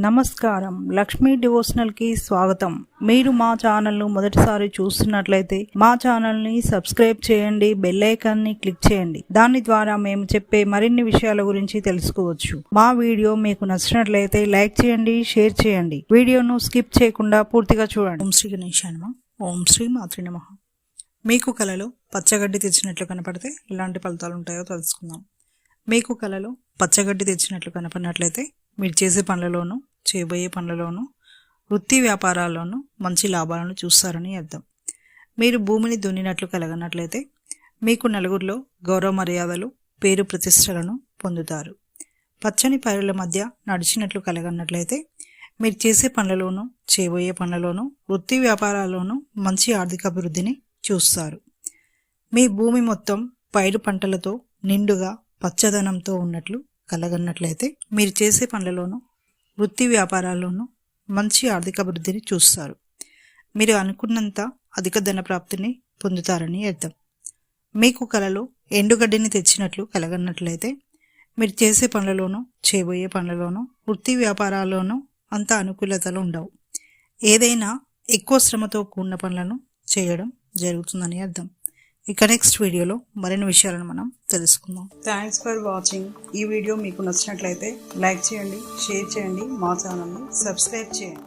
నమస్కారం, లక్ష్మీ డివోషనల్ కి స్వాగతం. మీరు మా ఛానల్ ను మొదటిసారి చూస్తున్నట్లయితే మా ఛానల్ ని సబ్స్క్రైబ్ చేయండి, బెల్ ఐకాన్ ని క్లిక్ చేయండి. దాని ద్వారా మేము చెప్పే మరిన్ని విషయాల గురించి తెలుసుకోవచ్చు. మా వీడియో మీకు నచ్చినట్లయితే లైక్ చేయండి, షేర్ చేయండి. వీడియోను స్కిప్ చేయకుండా పూర్తిగా చూడండి. ఓం శ్రీ గణేశాయ నమః. ఓం శ్రీ మాత్రే నమః. మీకు కలలో పచ్చగడ్డి తెచ్చినట్లు కనపడితే ఎలాంటి ఫలితాలు ఉంటాయో తెలుసుకుందాం. మీకు కలలో పచ్చగడ్డి తెచ్చినట్లు కనపడినట్లయితే మీరు చేసే పనులలోనూ చేయబోయే పనులలోనూ వృత్తి వ్యాపారాల్లోనూ మంచి లాభాలను చూస్తారని అర్థం. మీరు భూమిని దున్నినట్లు కలగనట్లయితే మీకు నలుగురిలో గౌరవ మర్యాదలు, పేరు ప్రతిష్టలను పొందుతారు. పచ్చని పైరుల మధ్య నడిచినట్లు కలగనట్లయితే మీరు చేసే పనులలోనూ చేయబోయే పనులలోనూ వృత్తి వ్యాపారాల్లోనూ మంచి ఆర్థిక అభివృద్ధిని చూస్తారు. మీ భూమి మొత్తం పైరు పంటలతో నిండుగా పచ్చదనంతో ఉన్నట్లు కలగన్నట్లయితే మీరు చేసే పనులలోనూ వృత్తి వ్యాపారాల్లోనూ మంచి ఆర్థిక అభివృద్ధిని చూస్తారు. మీరు అనుకున్నంత అధిక ధన ప్రాప్తిని పొందుతారని అర్థం. మీకు కలలో ఎండుగడ్డిని తెచ్చినట్లు కలగన్నట్లయితే మీరు చేసే పనులలోనూ చేయబోయే పనులలోనూ వృత్తి వ్యాపారాల్లోనూ అంత అనుకూలతలు ఉండవు. ఏదైనా ఎక్కువ శ్రమతో కూడిన పనులను చేయడం జరుగుతుందని అర్థం. ఇక నెక్స్ట్ వీడియోలో మరిన్ని విషయాలను మనం తెలుసుకుందాం. Thanks for watching. ఈ వీడియో మీకు నచ్చినట్లయితే లైక్ చేయండి, షేర్ చేయండి, మా ఛానల్ని సబ్స్క్రైబ్ చేయండి.